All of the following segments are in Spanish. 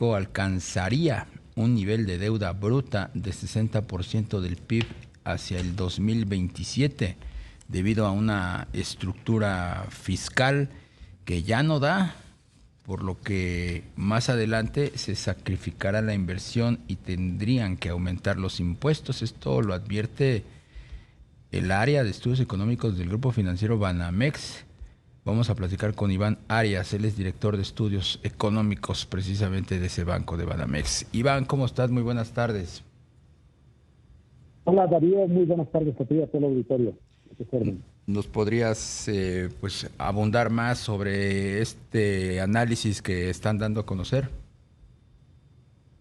alcanzaría un nivel de deuda bruta de 60% del PIB hacia el 2027, debido a una estructura fiscal que ya no da, por lo que más adelante se sacrificará la inversión y tendrían que aumentar los impuestos. Esto lo advierte el área de estudios económicos del grupo financiero Banamex. Vamos a platicar con Iván Arias, él es director de estudios económicos precisamente de ese banco de Banamex. Iván, ¿cómo estás? Muy buenas tardes. Hola Darío, muy buenas tardes a ti y a todo el auditorio. ¿Nos podrías pues abundar más sobre este análisis que están dando a conocer?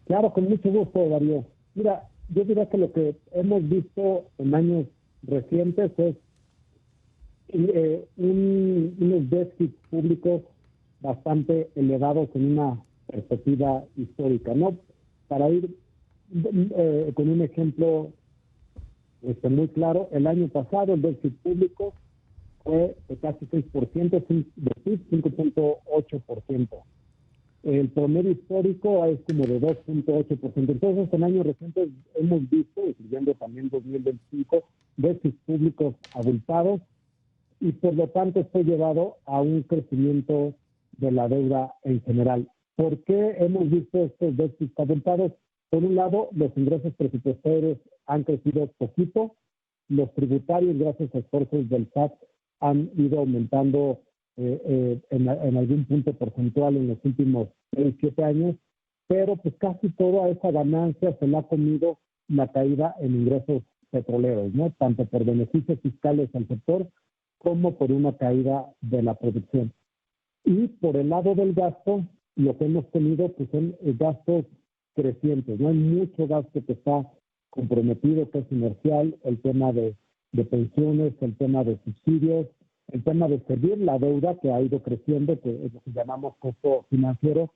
Claro, con mucho gusto, Darío. Mira, yo diría que lo que hemos visto en años recientes es unos déficits públicos bastante elevados en una perspectiva histórica, ¿no? Para ir con un ejemplo muy claro, el año pasado el déficit público fue de casi 6%, de 5.8%. El promedio histórico es como de 2.8%. Entonces, en años recientes hemos visto, incluyendo también 2025, déficits públicos abultados y por lo tanto esto ha llevado a un crecimiento de la deuda en general. ¿Por qué hemos visto estos déficits abultados? Por un lado, los ingresos presupuestarios han crecido poquito, los tributarios, gracias a esfuerzos del SAT, han ido aumentando en algún punto porcentual en los últimos 6-7 años, pero pues casi toda esa ganancia se la ha comido la caída en ingresos petroleros, ¿no? Tanto por beneficios fiscales al sector como por una caída de la producción. Y por el lado del gasto, lo que hemos tenido pues son gastos crecientes, ¿no? Hay mucho gasto que está comprometido, que es inercial, el tema de pensiones, el tema de subsidios, el tema de servir la deuda que ha ido creciendo, que es lo que llamamos costo financiero,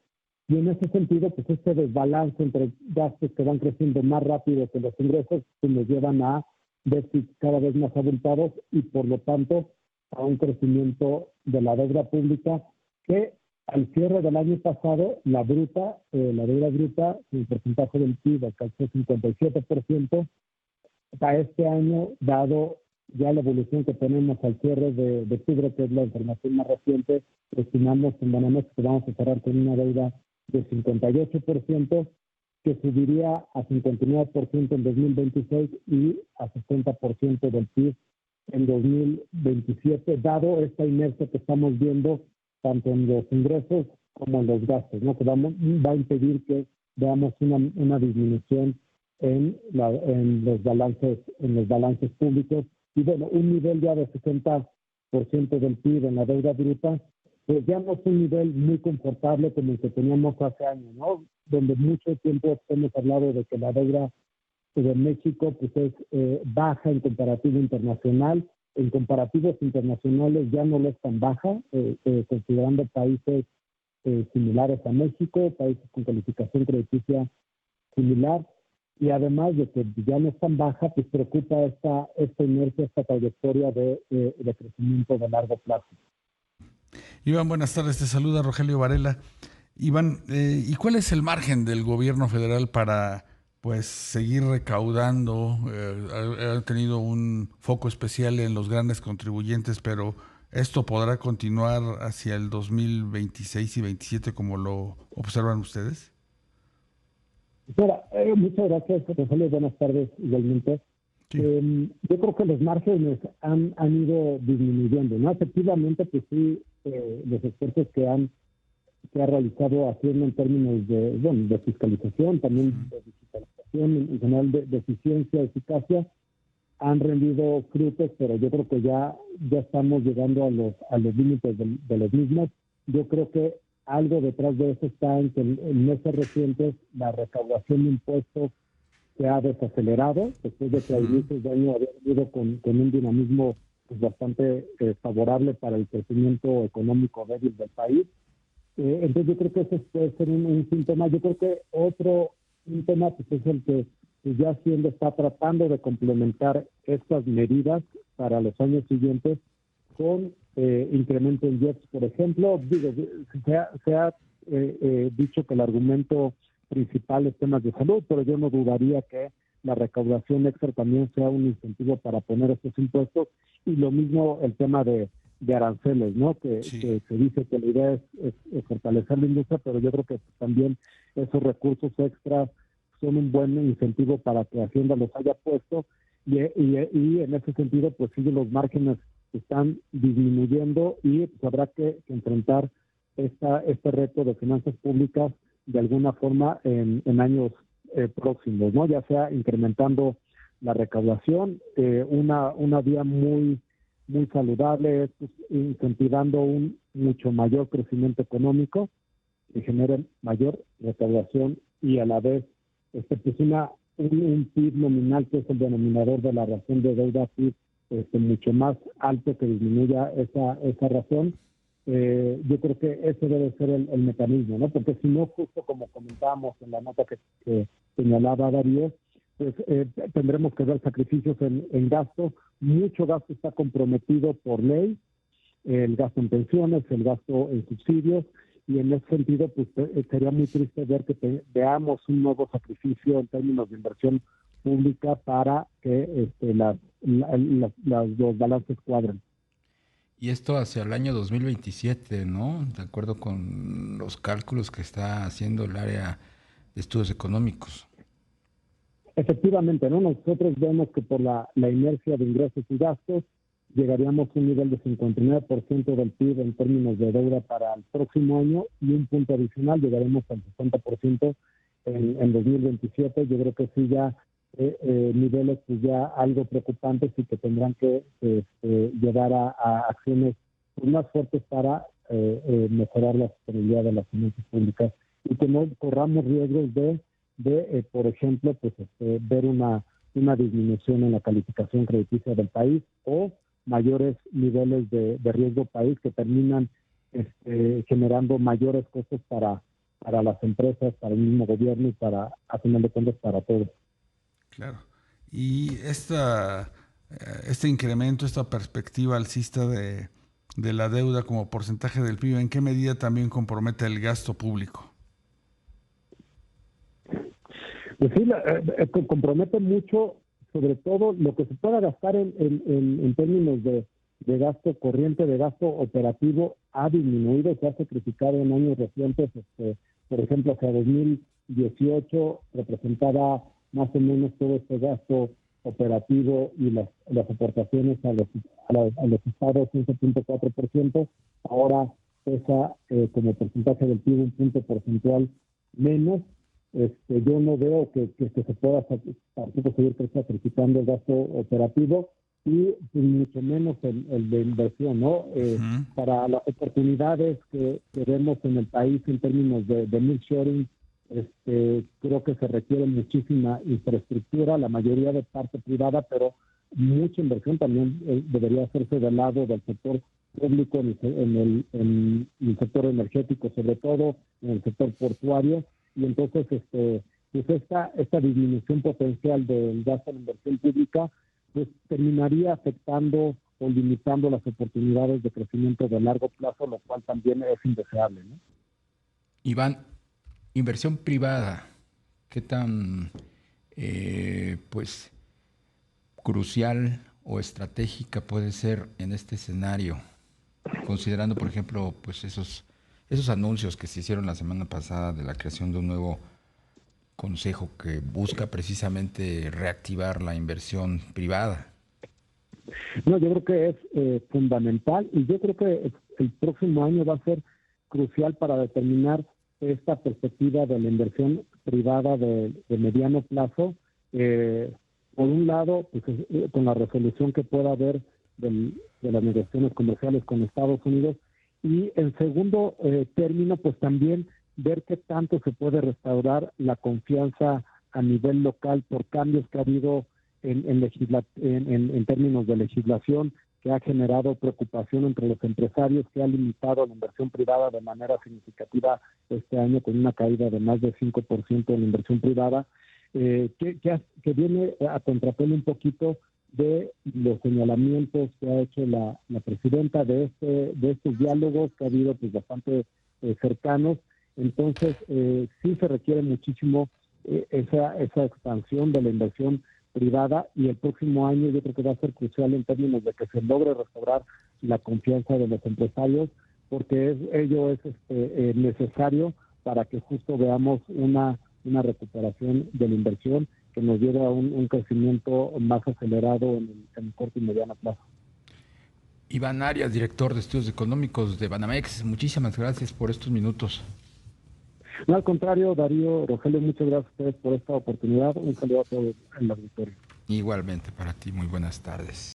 y en ese sentido, pues este desbalance entre gastos que van creciendo más rápido que los ingresos, pues nos llevan a déficits cada vez más abultados y por lo tanto a un crecimiento de la deuda pública que al cierre del año pasado, la deuda bruta, el porcentaje del PIB alcanzó 57%. Para este año, dado ya la evolución que tenemos al cierre de octubre, que es la información más reciente, estimamos en Banamex que vamos a cerrar con una deuda de 58%, que subiría a 59% en 2026 y a 60% del PIB en 2027, dado esta inercia que estamos viendo tanto en los ingresos como en los gastos, ¿no? Que va a impedir que veamos una disminución en los balances públicos. Y bueno, un nivel ya de 60% del PIB en la deuda bruta, pues ya no es un nivel muy confortable como el que teníamos hace años, ¿no? Donde mucho tiempo hemos hablado de que la deuda de México pues es baja en comparativo internacional. En comparativos internacionales ya no lo es tan baja, considerando países similares a México, países con calificación crediticia similar, y además de que ya no es tan baja, pues preocupa esta inercia, esta trayectoria de crecimiento de largo plazo. Iván, buenas tardes, te saluda Rogelio Varela. Iván, ¿y cuál es el margen del gobierno federal para pues seguir recaudando? Ha tenido un foco especial en los grandes contribuyentes, pero ¿esto podrá continuar hacia el 2026 y 27 como lo observan ustedes? Muchas gracias, Rogelio. Buenas tardes, igualmente. Sí. Yo creo que los márgenes han ido disminuyendo, ¿no? Efectivamente, pues sí, los esfuerzos que ha realizado Hacienda en términos de fiscalización, también de digitalización, en general de eficiencia, eficacia, han rendido frutos, pero yo creo que ya estamos llegando a los límites de los mismos. Yo creo que algo detrás de eso está en que en meses recientes la recaudación de impuestos se ha desacelerado, después de que a inicios de año había venido con un dinamismo pues, bastante favorable para el crecimiento económico débil del país. Entonces yo creo que ese puede ser un síntoma. Yo creo que otro síntoma pues, es el que pues, ya Hacienda está tratando de complementar estas medidas para los años siguientes con incremento en IEPS, por ejemplo. Digo, se ha dicho que el argumento principal es temas de salud, pero yo no dudaría que la recaudación extra también sea un incentivo para poner estos impuestos, y lo mismo el tema de aranceles, ¿no? Que se dice que la idea es fortalecer la industria, pero yo creo que también esos recursos extras son un buen incentivo para que Hacienda los haya puesto, y en ese sentido, pues sí, los márgenes están disminuyendo, y pues habrá que enfrentar este reto de finanzas públicas de alguna forma en años próximos, ¿no? Ya sea incrementando la recaudación, una vía muy saludable, pues, incentivando un mucho mayor crecimiento económico que genere mayor recaudación, y a la vez pues un PIB nominal, que es el denominador de la razón de deuda PIB, mucho más alto, que disminuya esa razón. Yo creo que ese debe ser el mecanismo, ¿no? Porque si no, justo como comentábamos en la nota que señalaba Darío, pues tendremos que ver sacrificios en gasto. Mucho gasto está comprometido por ley, el gasto en pensiones, el gasto en subsidios, y en ese sentido, pues sería muy triste ver que veamos un nuevo sacrificio en términos de inversión pública para que los balances cuadren. Y esto hacia el año 2027, ¿no? De acuerdo con los cálculos que está haciendo el área de estudios económicos. Efectivamente, ¿no? Nosotros vemos que por la inercia de ingresos y gastos llegaríamos a un nivel de 59% del PIB en términos de deuda para el próximo año, y un punto adicional, llegaremos al 60% en 2027. Yo creo que sí, ya niveles pues ya algo preocupantes, y que tendrán que llevar a acciones más fuertes para mejorar la sostenibilidad de las finanzas públicas, y que no corramos riesgos de por ejemplo, pues ver una disminución en la calificación crediticia del país, o mayores niveles de riesgo país que terminan generando mayores costos para las empresas, para el mismo gobierno, y a final de cuentas, para todos. Claro. Y este incremento, esta perspectiva alcista de la deuda como porcentaje del PIB, ¿en qué medida también compromete el gasto público? Pues sí, compromete mucho, sobre todo lo que se pueda gastar en términos de gasto corriente, de gasto operativo, ha disminuido, se ha sacrificado en años recientes. Por ejemplo, hacia 2018 representaba más o menos todo este gasto operativo y las aportaciones a los estados 11.4%, ahora pesa como porcentaje del PIB un punto porcentual menos. Yo no veo que se pueda tampoco seguir sacrificando el gasto operativo, y mucho menos el de inversión, ¿no? Para las oportunidades que vemos en el país en términos de nearshoring, creo que se requiere muchísima infraestructura, la mayoría de parte privada, pero mucha inversión también debería hacerse del lado del sector público, en el sector energético, sobre todo en el sector portuario. Y entonces pues esta disminución potencial del gasto en inversión pública pues terminaría afectando o limitando las oportunidades de crecimiento de largo plazo, lo cual también es indeseable, ¿no? Iván, inversión privada, ¿qué tan pues crucial o estratégica puede ser en este escenario? Considerando, por ejemplo, pues esos anuncios que se hicieron la semana pasada de la creación de un nuevo consejo que busca precisamente reactivar la inversión privada. No, yo creo que es fundamental, y yo creo que el próximo año va a ser crucial para determinar esta perspectiva de la inversión privada de mediano plazo. Por un lado, pues, con la resolución que pueda haber de las negociaciones comerciales con Estados Unidos, y en segundo término, pues también ver qué tanto se puede restaurar la confianza a nivel local por cambios que ha habido en términos de legislación, que ha generado preocupación entre los empresarios, que ha limitado la inversión privada de manera significativa este año, con una caída de más del 5% en la inversión privada, que viene a contrapelo un poquito de los señalamientos que ha hecho la presidenta de estos diálogos que ha habido pues bastante cercanos, Entonces, sí se requiere muchísimo esa expansión de la inversión privada, y el próximo año yo creo que va a ser crucial en términos de que se logre restaurar la confianza de los empresarios, porque ello es necesario para que justo veamos una recuperación de la inversión que nos lleve a un crecimiento más acelerado en el corto y mediano plazo. Iván Arias, director de Estudios Económicos de Banamex, muchísimas gracias por estos minutos. No, al contrario, Darío, Rogelio, muchas gracias a ustedes por esta oportunidad. Un saludo a todos en el auditorio. Igualmente para ti, muy buenas tardes.